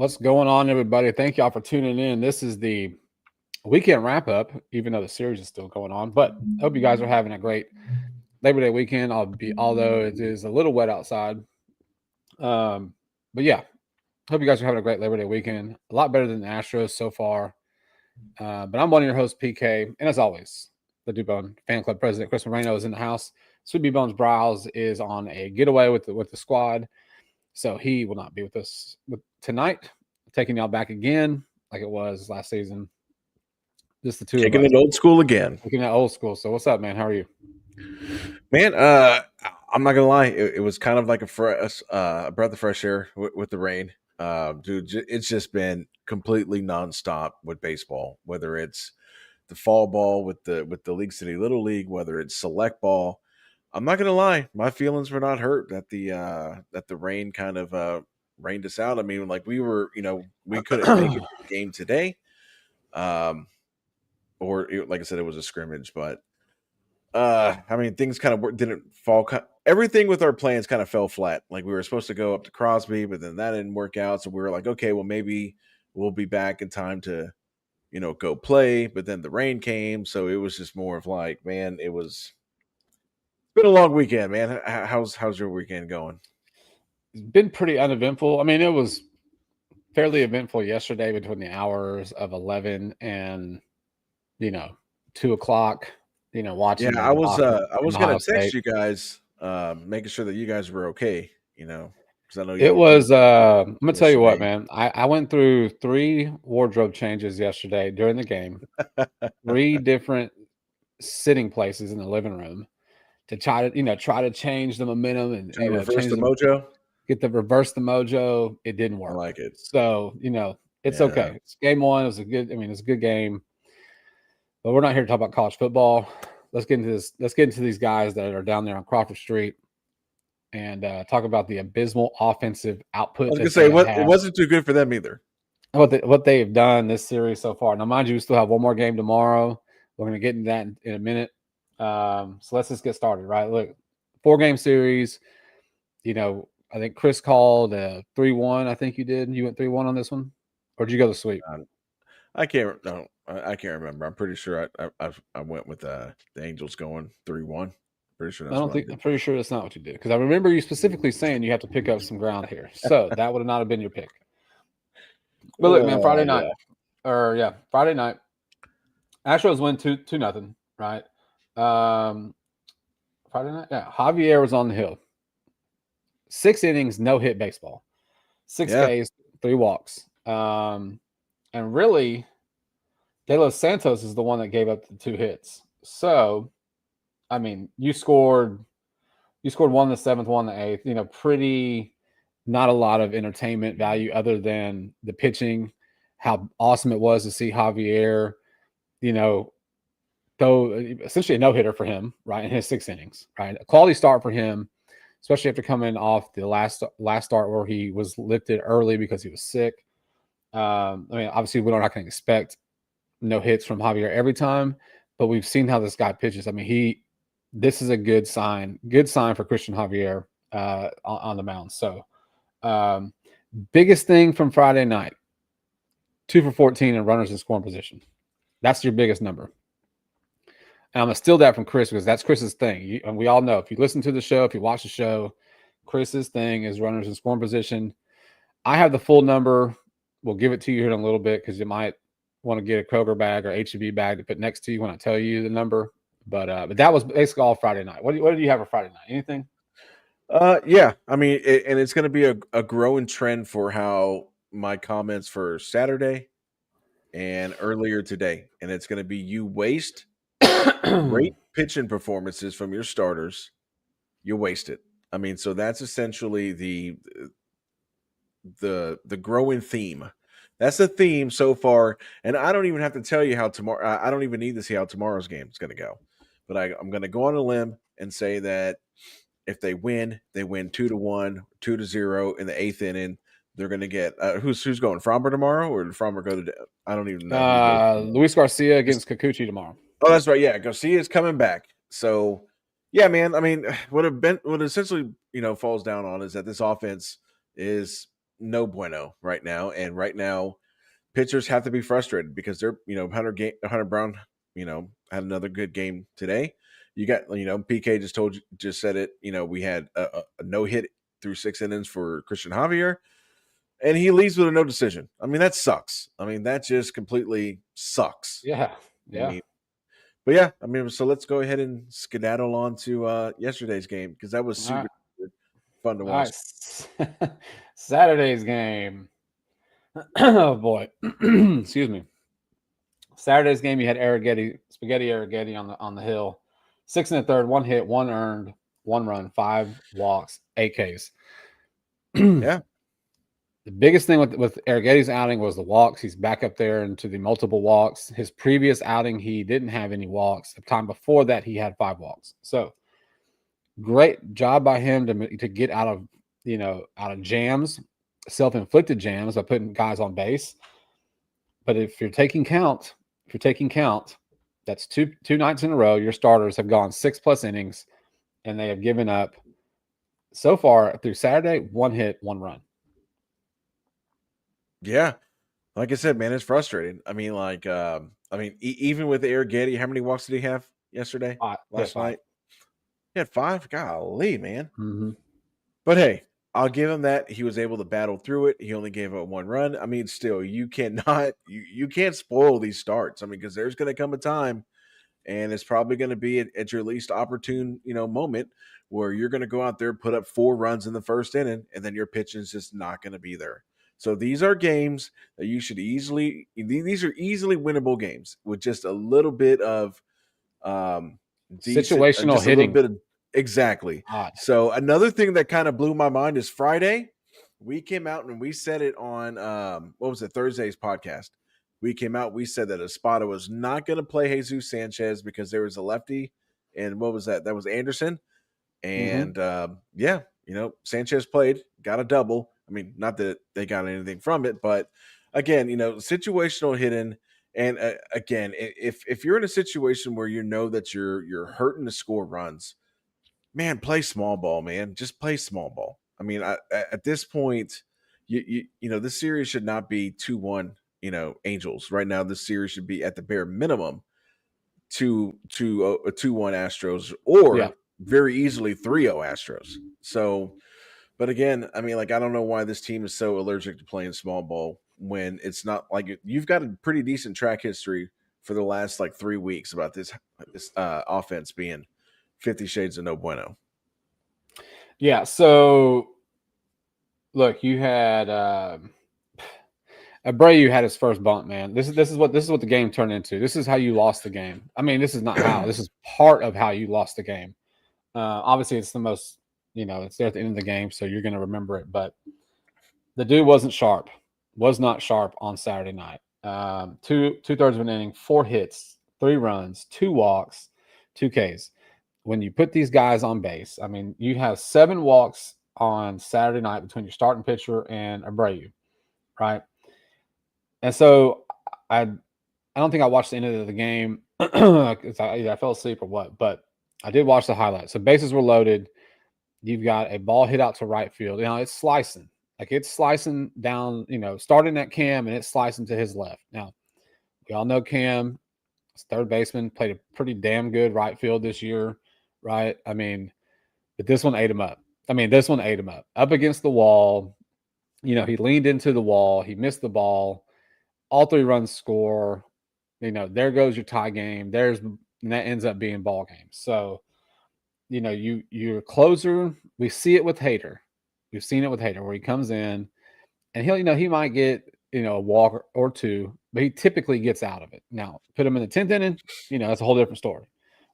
What's going on, everybody? Thank y'all for tuning in. This is the weekend wrap up, even though the series is still going on. But I hope you guys are having a great Labor Day weekend. Although it is a little wet outside. But yeah, hope you guys are having a great Labor Day weekend. A lot better than the Astros so far. But I'm one of your hosts, PK, and as always, the Dubone Fan Club President Chris Moreno is in the house. Sweet B Bones Browse is on a getaway with the squad, so he will not be with us tonight. Taking y'all back again, like it was last season. Just the two Kicking of us. it old school again. Kicking it old school. So what's up, man? How are you? Man, I'm not gonna lie. It was kind of like a breath of fresh air with the rain. Dude, it's just been completely nonstop with baseball. Whether it's the fall ball with the League City Little League, whether it's select ball. I'm not gonna lie. My feelings were not hurt that the rain kind of rained us out. I mean, like we couldn't make it to the game today. Like I said, it was a scrimmage, but I mean, things kind of didn't fall. Everything with our plans kind of fell flat. Like we were supposed to go up to Crosby, but then that didn't work out. So we were like, okay, well maybe we'll be back in time to, go play. But then the rain came, so it was just more of like, man, it's been a long weekend, man. How's your weekend going? It's been pretty uneventful. I mean, it was fairly eventful yesterday between the hours of 11 and 2:00. Watching. Yeah, I was gonna text you guys, making sure that you guys were okay. Because I know it was. I'm gonna tell you what, man. I went through 3 wardrobe changes yesterday during the game. 3 different sitting places in the living room to try to change the momentum and reverse the mojo. Reverse the mojo. It didn't work. I like it. So it's okay. It's game 1. It was it's a good game. But we're not here to talk about college football. Let's get into this. Let's get into these guys that are down there on Crawford Street and talk about the abysmal offensive output. I was going to say, it wasn't too good for them either. What they have done this series so far. Now, mind you, we still have one more game tomorrow. We're going to get into that in a minute. So let's just get started, right? Look, 4-game series. I think Chris called 3-1. I think you did. You went 3-1 on this one? Or did you go to sweep? I can't remember. I'm pretty sure I went with the Angels going 3-1. Pretty sure. I'm pretty sure that's not what you did, because I remember you specifically saying you have to pick up some ground here. So that would not have been your pick. But look, man, Friday night, Friday night, Astros win 2-0, right? Friday night, Javier was on the hill. 6 innings, no hit baseball, 6 Ks, 3 walks. And really, De Los Santos is the one that gave up the 2 hits. So, I mean, you scored 1 in the 7th, 1 in the 8th. Pretty not a lot of entertainment value other than the pitching. How awesome it was to see Javier, throw essentially a no-hitter for him, right, in his 6 innings, right? A quality start for him, especially after coming off the last start where he was lifted early because he was sick. I mean, obviously, we're not going to expect no hits from Javier every time, but we've seen how this guy pitches. I mean, this is a good sign for Christian Javier on the mound. So, biggest thing from Friday night, 2 for 14 and runners in scoring position. That's your biggest number. And I'm going to steal that from Chris because that's Chris's thing. And we all know, if you listen to the show, if you watch the show, Chris's thing is runners in scoring position. I have the full number. We'll give it to you here in a little bit because you might want to get a Kroger bag or HEB bag to put next to you when I tell you the number. But that was basically all Friday night. What do you have for Friday night? Anything? Yeah. I mean, and it's going to be a growing trend for how my comments for Saturday and earlier today. And it's going to be you waste great pitching performances from your starters. You waste it. I mean, so that's essentially the growing theme. That's the theme so far, and I don't even have to tell you how tomorrow. I don't even need to see how tomorrow's game is going to go. But I'm going to go on a limb and say that if they win 2-1, 2-0 in the 8th inning. They're going to get who's going Fromber tomorrow, or did Fromber go to? I don't even know. Luis Garcia against Kikuchi tomorrow. Oh, that's right. Yeah, Garcia is coming back. So, yeah, man. I mean, what essentially falls down on is that this offense is no bueno right now. And right now, pitchers have to be frustrated because they're, Hunter Brown, had another good game today. You got, PK just said it. We had a no hit through 6 innings for Christian Javier, and he leaves with a no decision. I mean, that sucks. I mean, that just completely sucks. Yeah. I Yeah. mean, but yeah, I mean, so let's go ahead and skedaddle on to yesterday's game because that was All super right. fun to All watch. right. Saturday's game. Oh boy. Excuse me. Saturday's game, you had Spaghetti Arrighetti on the hill. 6 and a third, 1 hit, 1 earned, 1 run, 5 walks, 8 Ks. Yeah, The biggest thing with Arrighetti's outing was the walks. He's back up there into the multiple walks. His previous outing, he didn't have any walks. The time before that, he had 5 walks. So great job by him to get out of jams, self-inflicted jams by putting guys on base. But if you're taking count, that's two nights in a row. Your starters have gone 6+ innings, and they have given up so far through Saturday 1 hit, 1 run. yeah. Like I said, man, it's frustrating. I mean, even with Arrighetti, how many walks did he have yesterday? Yeah, Last 5. night, he had 5. Golly, man. Mm-hmm. But hey, I'll give him that. He was able to battle through it. He only gave up 1 run. I mean, still, you cannot, you can't spoil these starts. I mean, because there's going to come a time, and it's probably going to be at your least opportune, moment where you're going to go out there, put up 4 runs in the first inning, and then your pitching is just not going to be there. So these are games that you should easily. These are easily winnable games with just a little bit of decent, Situational just a little hitting. bit of exactly. Odd. So another thing that kind of blew my mind is Friday. We came out and we said it on what was it, Thursday's podcast. We came out, we said that Espada was not going to play Jesus Sanchez because there was a lefty, and what was that? That was Anderson. And yeah, Sanchez played, got a double. I mean, not that they got anything from it, but again, situational hitting. And again, if you're in a situation where you know that you're hurting to score runs, man, play small ball, man. Just play small ball. I mean, at this point, this series should not be 2-1. Angels right now. This series should be at the bare minimum a 2-1 Astros, Yeah. or very easily 3-0 Astros. So, but again, I mean, like, I don't know why this team is so allergic to playing small ball when it's not like you've got a pretty decent track history for the last like 3 weeks about this offense being 50 shades of no bueno. Yeah. So look, you had Abreu had his first bunt, man. This is what the game turned into. This is how you lost the game. I mean, this is not how. This is part of how you lost the game. Obviously, it's the most, it's there at the end of the game, so you're going to remember it. But the dude was not sharp on Saturday night. Two-thirds of an inning, 4 hits, 3 runs, 2 walks, 2 Ks. When you put these guys on base, I mean, you have 7 walks on Saturday night between your starting pitcher and Abreu, right? And so I don't think I watched the end of the game because either I fell asleep or what, but I did watch the highlights. So bases were loaded. You've got a ball hit out to right field. It's slicing. Like it's slicing down, starting at Cam and it's slicing to his left. Now, we all know Cam, third baseman, played a pretty damn good right field this year, right? I mean, but this one ate him up. Up against the wall. He leaned into the wall. He missed the ball. All 3 runs score. There goes your tie game. And that ends up being ball game. So, your closer, we see it with Hader. We've seen it with Hader where he comes in and he might get, a walk or 2, but he typically gets out of it. Now, put him in the 10th inning, that's a whole different story,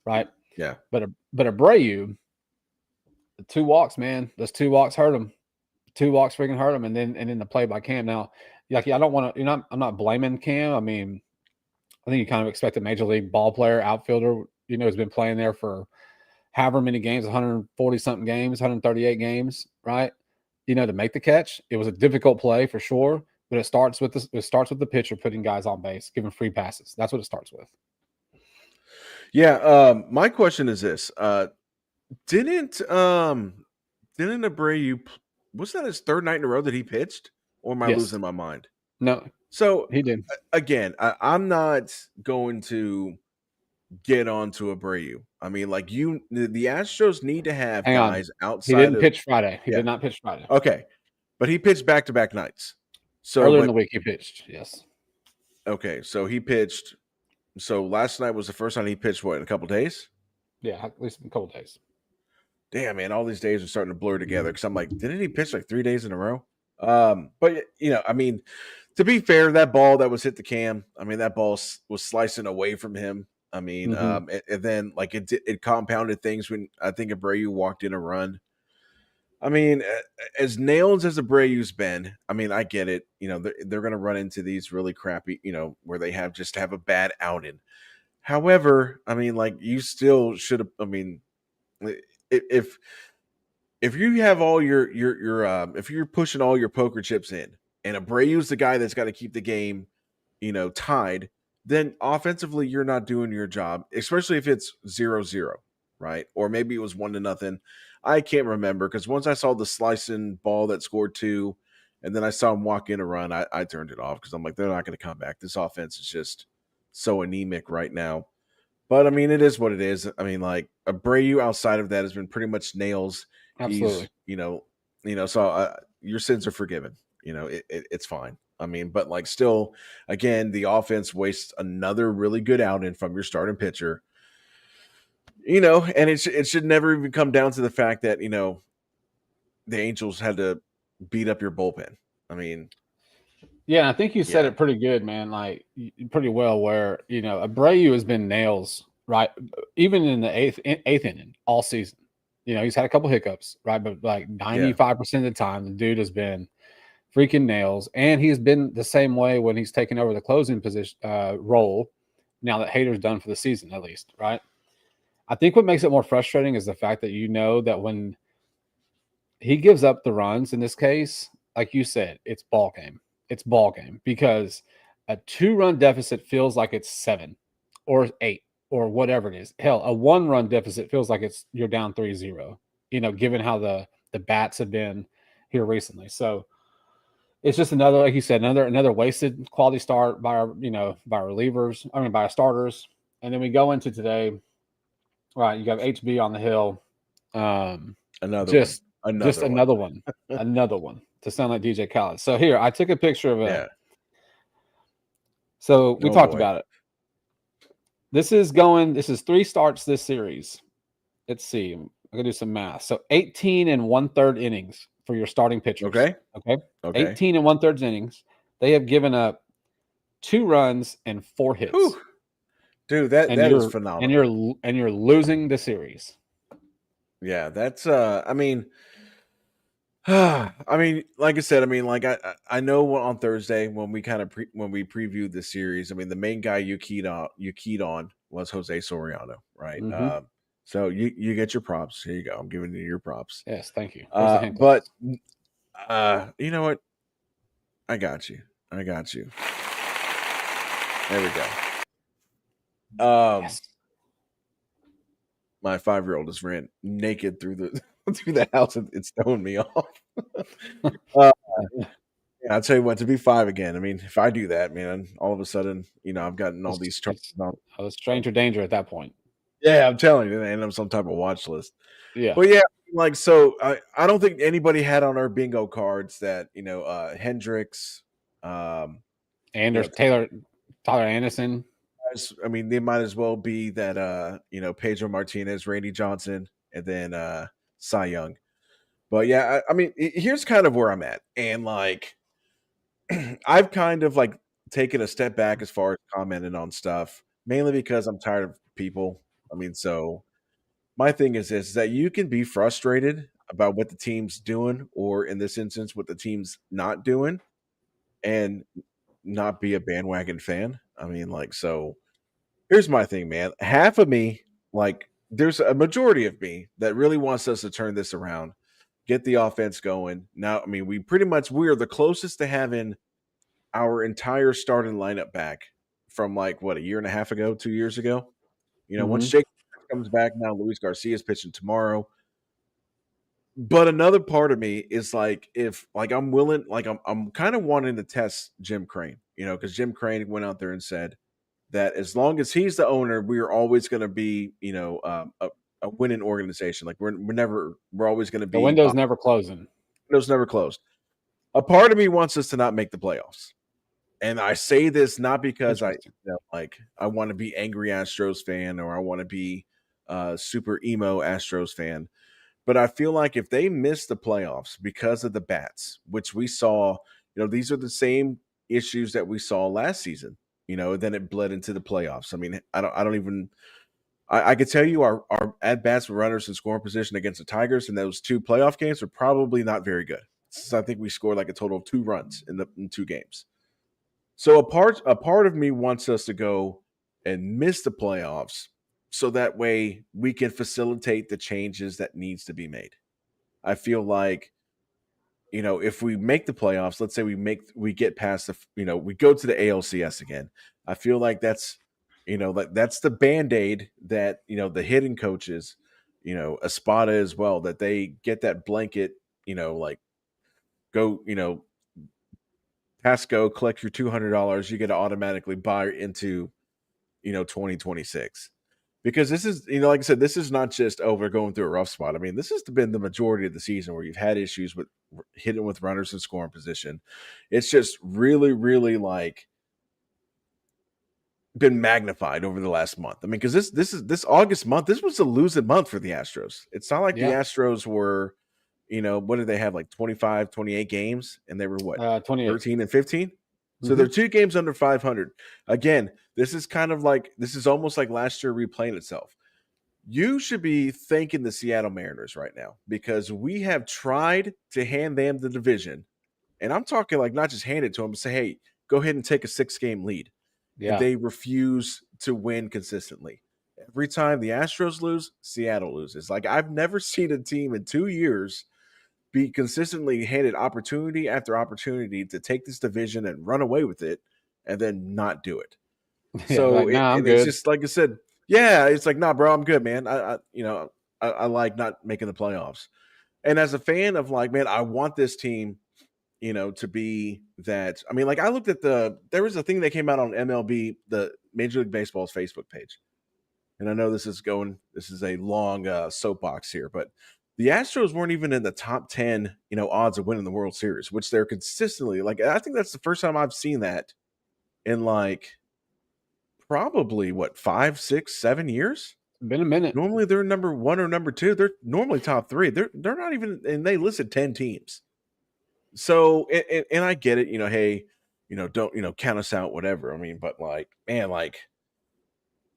right? Yeah. But Abreu, the 2 walks, man, those 2 walks hurt him. 2 walks freaking hurt him, and then the play by Cam. Now, I don't want to. I'm not blaming Cam. I mean, I think you kind of expect a major league ball player, outfielder, who's been playing there for however many games, 140 something games, 138 games, right? To make the catch. It was a difficult play for sure, but it starts with the pitcher putting guys on base, giving free passes. That's what it starts with. Yeah. My question is this: Didn't Abreu, was that his 3rd night in a row that he pitched? or am I Yes. losing my mind? No, So he did. again, I'm not going to get on to Abreu. I mean, like the Astros need to have Hang on. guys He outside didn't of pitch Friday. He yeah. did not pitch Friday. Okay, but he pitched back to back nights. So, Earlier in but the week, he pitched. Yes. okay, so he pitched. So last night was the first time he pitched. What, in a couple days? Yeah, at least a couple days. Damn, man, all these days are starting to blur together Mhm. because I'm like, didn't he pitch like 3 days in a row? But I mean, to be fair, that ball that was hit the cam, I mean, that ball was slicing away from him. I mean, Mhm. and then like it compounded things when I think Abreu walked in a run. I mean, as nails as Abreu's been, I mean, I get it. They're going to run into these really crappy, where they have a bad outing. However, I mean, like you still should have. I mean, if if you have all your if you're pushing all your poker chips in, and Abreu's the guy that's got to keep the game, tied, then offensively you're not doing your job, especially if it's 0-0, right? Or maybe it was 1-0. I can't remember because once I saw the slicing ball that scored two, and then I saw him walk in a run, I turned it off because I'm like, they're not going to come back. This offense is just so anemic right now. But I mean, it is what it is. I mean, like Abreu outside of that has been pretty much nails. Absolutely. He's, so your sins are forgiven. It's fine. I mean, but like still, again, the offense wastes another really good outing from your starting pitcher. And it should never even come down to the fact that the Angels had to beat up your bullpen. I mean, Yeah, I think you said yeah, it pretty good, man. Like pretty well. Where Abreu has been nails, right? Even in the eighth inning all season. He's had a couple hiccups, right? But like yeah, 95% of the time, the dude has been freaking nails, and he's been the same way when he's taken over the closing position role. Now that Hader's done for the season, at least, right? I think what makes it more frustrating is the fact that that when he gives up the runs in this case, like you said, it's ball game. It's ball game because a 2-run deficit feels like it's 7 or 8 or whatever it is. Hell, a 1-run deficit feels like you're down 3-0, given how the bats have been here recently. So it's just another, like you said, another wasted quality start by by our relievers. I mean, by our starters. And then we go into today. Right, you got HB on the hill. Um, another one, just another one. another one to sound like DJ Khaled. So here, I took a picture of a. Yeah. So we Oh talked boy. about it. This is 3 starts this series. Let's see. I'm gonna do some math. So 18 and 1/3 innings for your starting pitchers. Okay. Okay, Okay. 18 and 1/3 innings. They have given up 2 runs and 4 hits, Whew. Dude, that and that is you're and phenomenal. you're and you're losing the series. Yeah, that's I mean I mean, like I said, I mean, like I know on Thursday when we kind of when we previewed the series, I mean, the main guy you keyed on was Jose Soriano, right? Mm-hmm. So you get your props. Here you go. I'm giving you your props. Yes, thank you. Where's the hand But gloves? you know what? I got you. I got you. There we go. Yes. My 5-year-old just ran naked through the through the house. It's throwing me off. uh, Yeah, I'll tell you what, to be 5 again, I mean, if I do that, man, all of a sudden, I've gotten all these charges It's on. I was stranger danger at that point. Yeah, I'm telling you, and I'm some type of watch list. Yeah. But yeah, like so I don't think anybody had on our bingo cards that, Hendricks, um, you know, Anders Tyler Anderson. I mean, they might as well be that Pedro Martinez, Randy Johnson, and then Cy Young. But yeah, I mean, here's kind of where I'm at. And like I've kind of like taken a step back as far as commenting on stuff, mainly because I'm tired of people. I mean, so my thing is this is that you can be frustrated about what the team's doing, or in this instance, what the team's not doing, and not be a bandwagon fan. I mean, like, so here's my thing, man. Half of me, like, there's a majority of me that really wants us to turn this around, get the offense going. Now, I mean, we are the closest to having our entire starting lineup back from like what, a year and a half ago, 2 years ago. Once Mm-hmm. Jake comes back, now Luis Garcia is pitching tomorrow. But another part of me is like, if like I'm willing, like I'm kind of wanting to test Jim Crane, because Jim Crane went out there and said that as long as he's the owner, we are always going to be, a winning organization. Like we're always going to The be window's never closing. windows never closed. A part of me wants us to not make the playoffs. And I say this not because Interesting. I want to be angry Astros fan, or I want to be super emo Astros fan. But I feel like if they miss the playoffs because of the bats, which we saw, these are the same issues that we saw last season, then it bled into the playoffs. I mean, I don't even, I could tell you our at bats with runners in scoring position against the Tigers in those 2 playoff games are probably not very good. So I think we scored like a total of 2 runs in 2 games. So a part of me wants us to go and miss the playoffs so that way we can facilitate the changes that needs to be made. I feel like, if we make the playoffs, let's say we get past we go to the ALCS again. I feel like that's the band-aid that, the hitting coaches, Espada as well, that they get that blanket, like go, Pasco, collect your $200, you get to automatically buy into, 2026. Because this is, like I said, this is not just, we're going through a rough spot. I mean, this has been the majority of the season where you've had issues with hitting with runners in scoring position. It's just really, really like been magnified over the last month. I mean, because this August month, this was a losing month for the Astros. It's not like the Yeah. Astros were, what did they have, like 25, 28 games, and they were what, 28. 13 and 15? So they're 2 games under 500. Again, this is almost like last year replaying itself. You should be thanking the Seattle Mariners right now, because we have tried to hand them the division. And I'm talking like not just hand it to them, but say, hey, go ahead and take a 6-game lead. And Yeah. they refuse to win consistently. Every time the Astros lose, Seattle loses. Like, I've never seen a team in 2 years be consistently handed opportunity after opportunity to take this division and run away with it, and then not do it. Yeah. So Like, nah, I'm it's good. just like I said, yeah, it's like, nah, bro, I'm good, man. I like not making the playoffs. And as a fan of, like, man, I want this team, to be that. I mean, like, I looked at there was a thing that came out on MLB, the Major League Baseball's Facebook page. And I know this is a long soapbox here, but the Astros weren't even in the top 10, odds of winning the World Series, which they're consistently, like, I think that's the first time I've seen that in like probably 5, 6, 7 years. Been a minute. Normally they're number 1 or number 2. They're normally top 3. They're not even, and they listed 10 teams. So, and I get it, hey, don't, count us out, whatever. I mean, but like, man, like,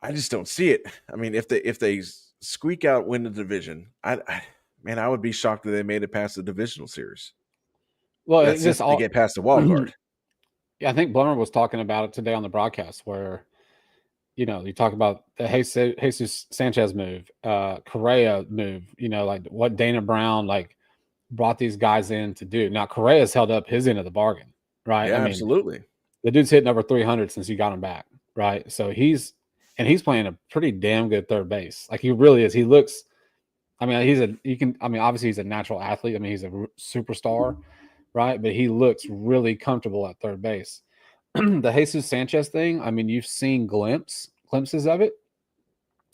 I just don't see it. I mean, if they squeak out, win the division, I would be shocked that they made it past the divisional series. Well, That's just to get past the wild card. Yeah, I think Blummer was talking about it today on the broadcast, where you talk about the Jesus Sanchez move, Correa move. Like what Dana Brown brought these guys in to do. Now Correa's held up his end of the bargain, right? Yeah, I mean, absolutely. the dude's hitting over 300 since you got him back, right? So he's playing a pretty damn good third base. Like, he really is. He looks. I mean, obviously he's a natural athlete. I mean, he's a superstar, right? But he looks really comfortable at third base. The Jesus Sanchez thing, I mean, you've seen glimpses of it.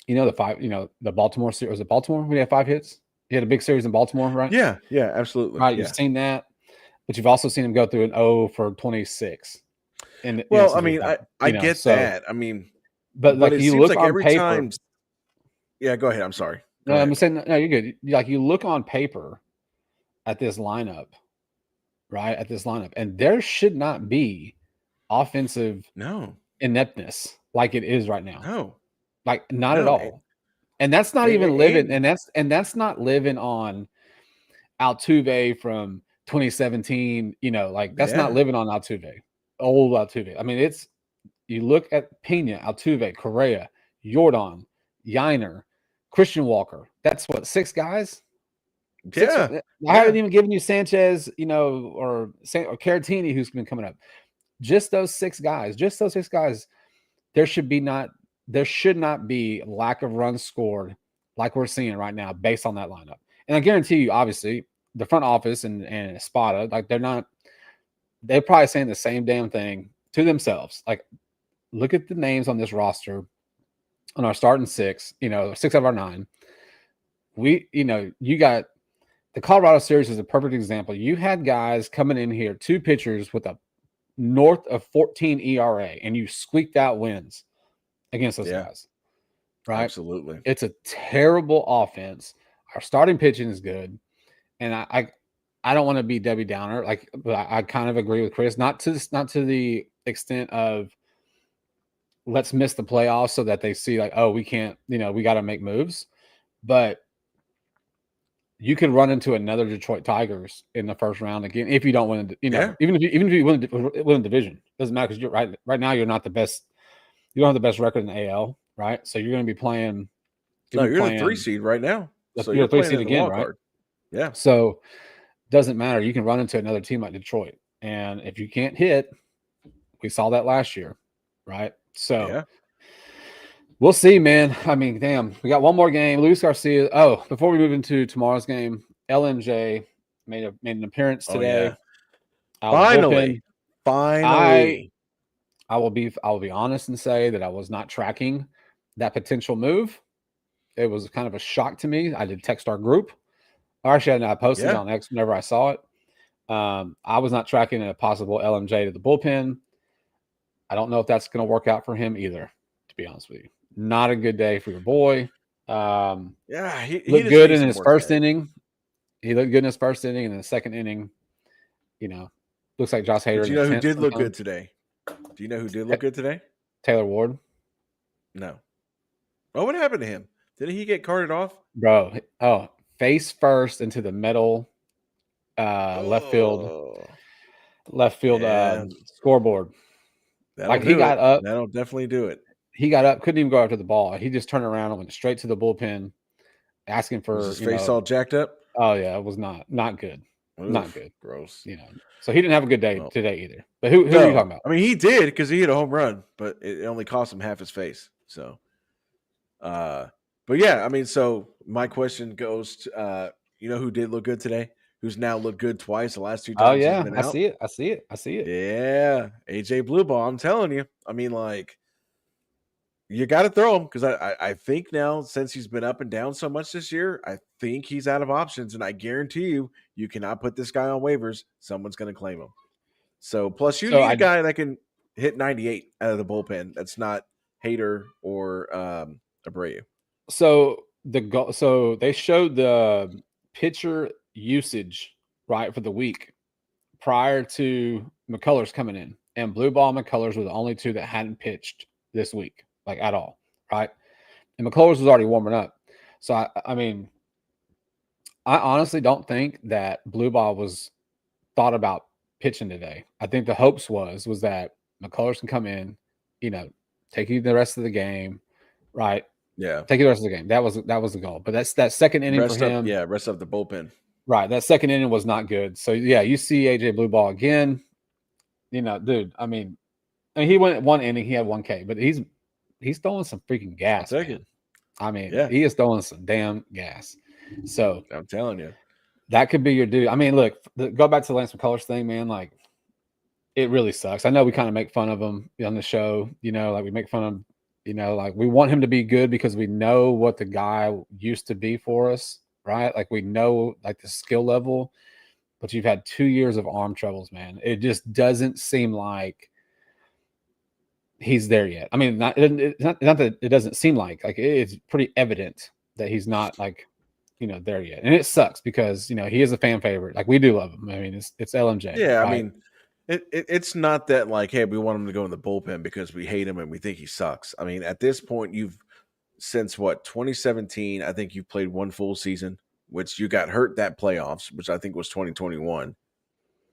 The Baltimore series. Was it Baltimore when he had 5 hits? He had a big series in Baltimore, right? Yeah, absolutely. Right, yeah. You've seen that, but you've also seen him go through an 0 for 26. Well, I mean, I get that. I mean, but like, it you seems look like on every paper. time. Yeah, go ahead. I'm sorry. No, I'm saying, no, you're good. Like, you look on paper at this lineup, right? At this lineup, and there should not be offensive ineptness like it is right now. No, like, not at all. And that's not even living. And that's not living on Altuve from 2017. That's not living on Altuve, old Altuve. I mean, you look at Pena, Altuve, Correa, Jordan, Yiner, Christian Walker. That's what, 6 guys? Yeah. I haven't even given you Sanchez, or Caratini, who's been coming up. Just those 6 guys. There should not be lack of runs scored like we're seeing right now based on that lineup. And I guarantee you, obviously, the front office and Espada, like they're probably saying the same damn thing to themselves. Like, look at the names on this roster on our starting six, 6 out of our 9. You got the Colorado series is a perfect example. You had guys coming in here, 2 pitchers with a north of 14 ERA, and you squeaked out wins against those guys, right? Absolutely. It's a terrible offense. Our starting pitching is good, and I don't want to be Debbie Downer. Like, but I kind of agree with Chris, not to the extent of let's miss the playoffs so that they see like, oh, we can't, we got to make moves, but you could run into another Detroit Tigers in the first round again if you don't win. Even if you win a division, doesn't matter because you're right now you're not the best. You don't have the best record in the AL, right? So you're going to be playing. You're the 3 seed right now, so you're you're 3 playing seed in the again, wild right? card. Yeah. So doesn't matter. You can run into another team like Detroit, and if you can't hit, we saw that last year, right? So. We'll see, man. I mean, damn, we got one more game. Luis Garcia. Oh, before we move into tomorrow's game, LMJ made an appearance today. Finally. I will be honest and say that I was not tracking that potential move. It was kind of a shock to me. I did text our group. Or actually, I posted it on X whenever I saw it. I was not tracking a possible LMJ to the bullpen. I don't know if that's going to work out for him either, to be honest with you. Not a good day for your boy. He looked good in his first inning. He looked good in his first inning, and in the second inning, looks like Josh Hader. Do you know who did look good today? Do you know who did look good today? Taylor Ward. No. Oh, what happened to him? Didn't he get carted off? Bro, face first into the metal left field scoreboard. Got up. That'll definitely do it. He got up, couldn't even go after the ball. He just turned around and went straight to the bullpen, asking for. Was his face all jacked up? Oh yeah, it was not good. Oof, not good. Gross. So he didn't have a good day today either. But who are you talking about? I mean, he did because he hit a home run, but it only cost him half his face. So, but yeah, I mean, so my question goes to who did look good today? Who's now looked good twice the last 2 times? Oh yeah, I see it. Yeah, AJ Blueball. I'm telling you. I mean, like, you got to throw him because I think now, since he's been up and down so much this year, I think he's out of options, and I guarantee you cannot put this guy on waivers. Someone's going to claim him. So plus you need a guy that can hit 98 out of the bullpen. That's not Hader or Abreu. So they showed the pitcher usage right for the week prior to McCullers coming in, and Blueball and McCullers were the only 2 that hadn't pitched this week, like at all, right? And McCullers was already warming up. So I mean, I honestly don't think that Blueball was thought about pitching today. I think the hopes was that McCullers can come in, take you the rest of the game, right? Yeah, take you the rest of the game. That was the goal. But that's that second inning for him. Rest of the bullpen. Right, that second inning was not good. So yeah, you see AJ Blueball again. Dude. I mean, he went 1 inning. He had 1 K, but he's throwing some freaking gas. I mean, he is throwing some damn gas. So I'm telling you, that could be your dude. I mean, look, go back to the Lance McCullers thing, man. Like, it really sucks. I know we kind of make fun of him on the show. Like we make fun of, like we want him to be good because we know what the guy used to be for us, right? Like we know like the skill level, but you've had 2 years of arm troubles, man. It just doesn't seem like he's there yet. I mean, it's not that it doesn't seem like it's pretty evident that he's not like, there yet. And it sucks because, he is a fan favorite. Like we do love him. I mean, it's LMJ. Yeah. Right? I mean, it's not that like, hey, we want him to go in the bullpen because we hate him and we think he sucks. I mean, at this point, since 2017, I think you've played 1 full season, which you got hurt that playoffs, which I think was 2021.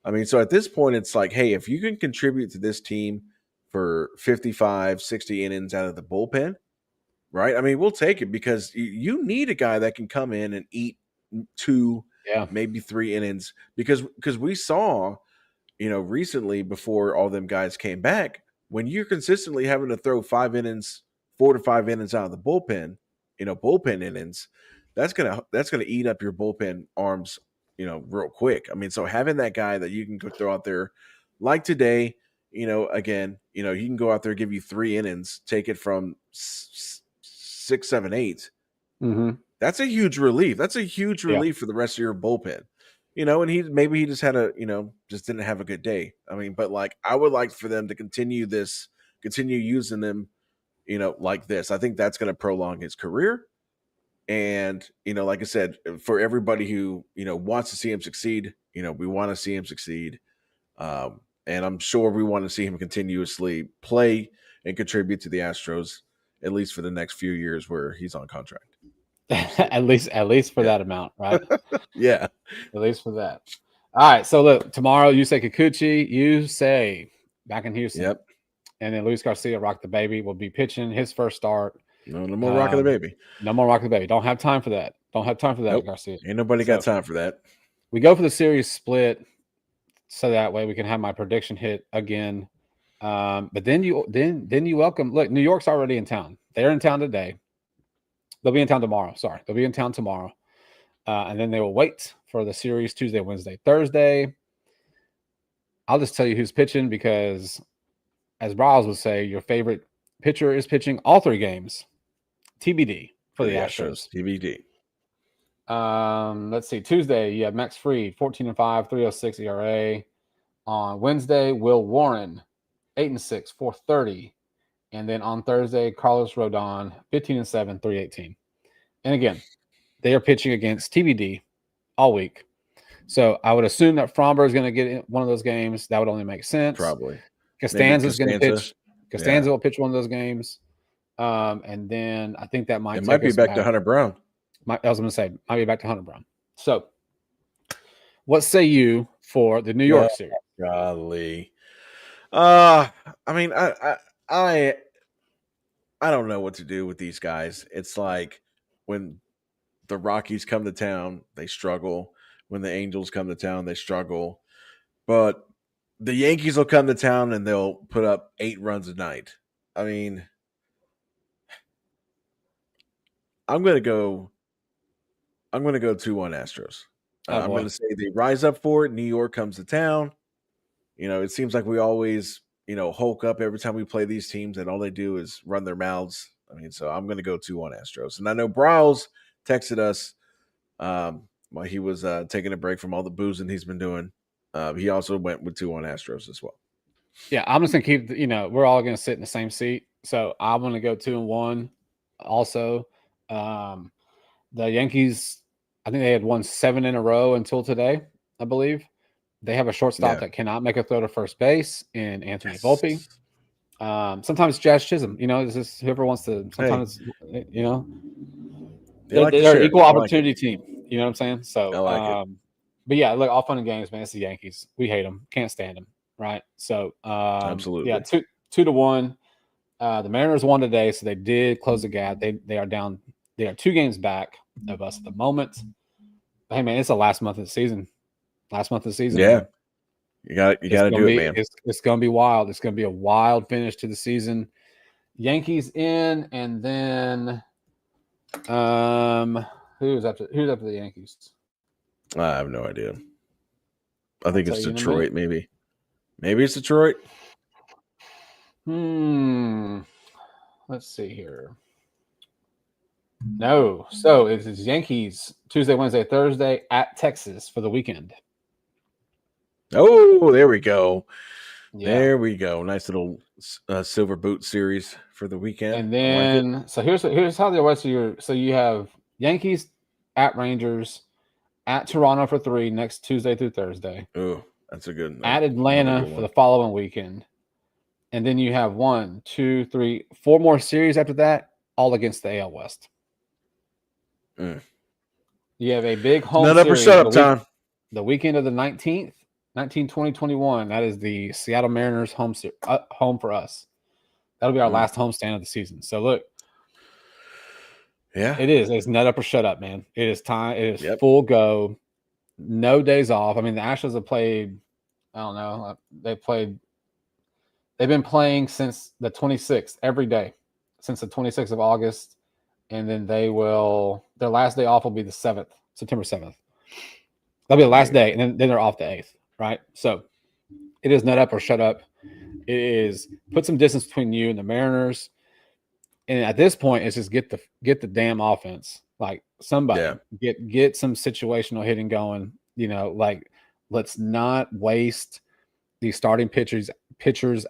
I mean, so at this point, it's like, hey, if you can contribute to this team for 55, 60 innings out of the bullpen, right? I mean, we'll take it because you need a guy that can come in and eat 2, maybe 3 innings because we saw, recently before all them guys came back, when you're consistently having to throw 5 innings, 4 to 5 innings out of the bullpen, bullpen innings, that's gonna eat up your bullpen arms, real quick. I mean, so having that guy that you can go throw out there, like today, again, he can go out there, give you 3 innings, take it from 6, 7, 8. Mm-hmm. That's a huge relief. That's a huge Yeah. relief for the rest of your bullpen. And he just had just didn't have a good day. I mean, but like I would like for them to continue using them, like this. I think that's going to prolong his career. And, like I said, for everybody who, wants to see him succeed, we want to see him succeed. And I'm sure we want to see him continuously play and contribute to the Astros, at least for the next few years where he's on contract. at least for that amount, right? Yeah. At least for that. All right. So look, tomorrow you say Kikuchi, you say back in Houston. Yep. And then Luis Garcia, Rock the Baby, will be pitching his first start. No more Rock of the Baby. No more Rock the Baby. Don't have time for that. Nope. Garcia. Ain't nobody got time for that. We go for the series split, so that way we can have my prediction hit again. But then you welcome. Look, New York's already in town. They're in town today. They'll be in town tomorrow. Sorry, they'll be in town tomorrow, and then they will wait for the series Tuesday, Wednesday, Thursday. I'll just tell you who's pitching because, as Bryles would say, your favorite pitcher is pitching all 3 games. TBD for the Astros. TBD. Let's see. Tuesday, you have Max Fried, 14-5, 3.06 ERA. On Wednesday, Will Warren, 8-6, 4.30. And then on Thursday, Carlos Rodon, 15-7, 3.18. And again, they are pitching against TBD all week. So I would assume that Fromber is going to get in one of those games. That would only make sense. Probably. Costanza is going to pitch. Costanza will pitch one of those games. And then I think that might be back to Hunter Brown. I was going to say, might be back to Hunter Brown. So what say you for the New York series? Golly. I mean, I don't know what to do with these guys. It's like when the Rockies come to town, they struggle. When the Angels come to town, they struggle. But the Yankees will come to town and they'll put up 8 runs a night. I mean, I'm going to go 2-1 Astros. I'm going to say they rise up for it. New York comes to town. It seems like we always, hulk up every time we play these teams, and all they do is run their mouths. I mean, so I'm going to go 2-1 Astros. And I know Bryles texted us while he was taking a break from all the boozing he's been doing. He also went with 2-1 Astros as well. Yeah, I'm just going to keep, we're all going to sit in the same seat. So I'm going to go 2-1 also. The Yankees, I think they had won 7 in a row until today, I believe. They have a shortstop that cannot make a throw to first base in Anthony Volpe. Sometimes Jazz Chisholm, it's just whoever wants to. Sometimes, they're an equal opportunity team. You know what I'm saying? So, I like it. But yeah, look, all fun and games, man. It's the Yankees. We hate them. Can't stand them. Right? So, absolutely. Yeah, 2-1. The Mariners won today, so they did close the gap. They are down. They are 2 games back of us at the moment. But hey, man, it's the last month of the season. Yeah, man. you got to do it, man. It's going to be wild. It's going to be a wild finish to the season. Yankees in, and then who's after the Yankees? I have no idea. I think it's Detroit, maybe. Maybe it's Detroit. Let's see here. No. So it's Yankees Tuesday, Wednesday, Thursday at Texas for the weekend. Oh, there we go. Yeah. There we go. Nice little silver boot series for the weekend. And then, so here's how the rest of your. So you have Yankees at Rangers, at Toronto for 3 next Tuesday through Thursday. Oh, that's a good. At Atlanta for the following weekend, and then you have 1, 2, 3, 4 more series after that, all against the AL West. You have a big home series. None up or shut up time. The weekend of the 19th. 2021. That is the Seattle Mariners home for us. That'll be our last homestand of the season. So look, it is. It's nut up or shut up, man. It is time. It is full go. No days off. I mean, the Astros have played. I don't know. They've been playing since the 26th every day, since the 26th of August. and then their last day off will be the 7th, September 7th. That'll be the last day, and then they're off the 8th, right? So it is nut up or shut up. It is put some distance between you and the Mariners. And at this point, it's just get the damn offense. Like somebody get some situational hitting going. Like let's not waste these starting pitchers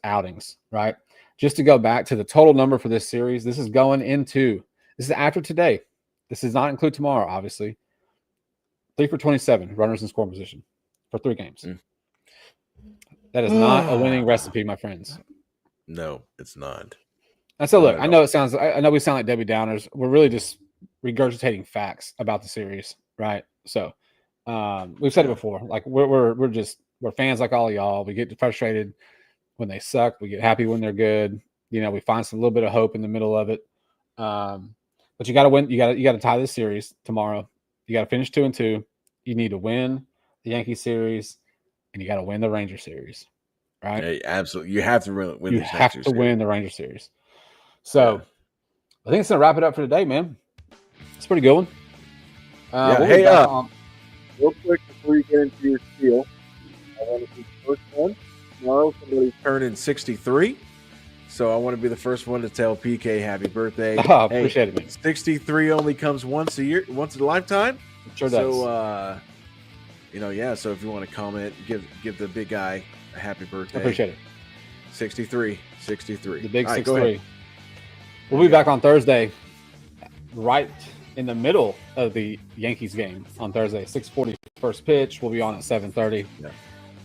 outings, right? Just to go back to the total number for this series, this is after today. This does not include tomorrow, obviously. 3 for 27 runners in scoring position for 3 games. That is not a winning recipe, my friends. No, it's not. And so look, I know we sound like Debbie Downers. We're really just regurgitating facts about the series, right? So we've said it before. Like we're fans like all of y'all. We get frustrated when they suck. We get happy when they're good. We find some little bit of hope in the middle of it. But you got to win. You got to tie this series tomorrow. You got to finish 2-2. You need to win the Yankee series, and you got to win the Ranger series, right? Hey, absolutely. You have to win. You have to win the Ranger series. So I think it's gonna wrap it up for today, man. It's a pretty good one. Real quick before you get into your spiel, I want to be the first one. Tomorrow somebody's turning 63. So I want to be the first one to tell PK happy birthday. Oh, appreciate it, man. 63 only comes once a year, once in a lifetime. It sure does. So so if you want to comment, give the big guy a happy birthday. I appreciate it. 63. The big 63. We'll be back on Thursday, right in the middle of the Yankees game on Thursday. 6:40 first pitch. We'll be on at 7:30. Yeah.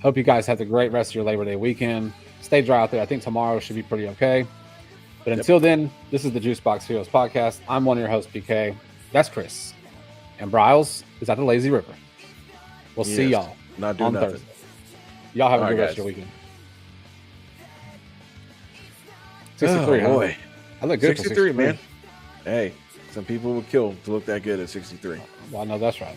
Hope you guys have a great rest of your Labor Day weekend. Stay dry out there. I think tomorrow should be pretty okay. But until then, this is the Juicebox Heroes podcast. I'm one of your hosts, PK. That's Chris. And Bryles is at the Lazy River. We'll see y'all on Thursday. Y'all have a good rest of your weekend. 63, boy. I look good 63, man. Hey, some people would kill to look that good at 63. Well, I know that's right.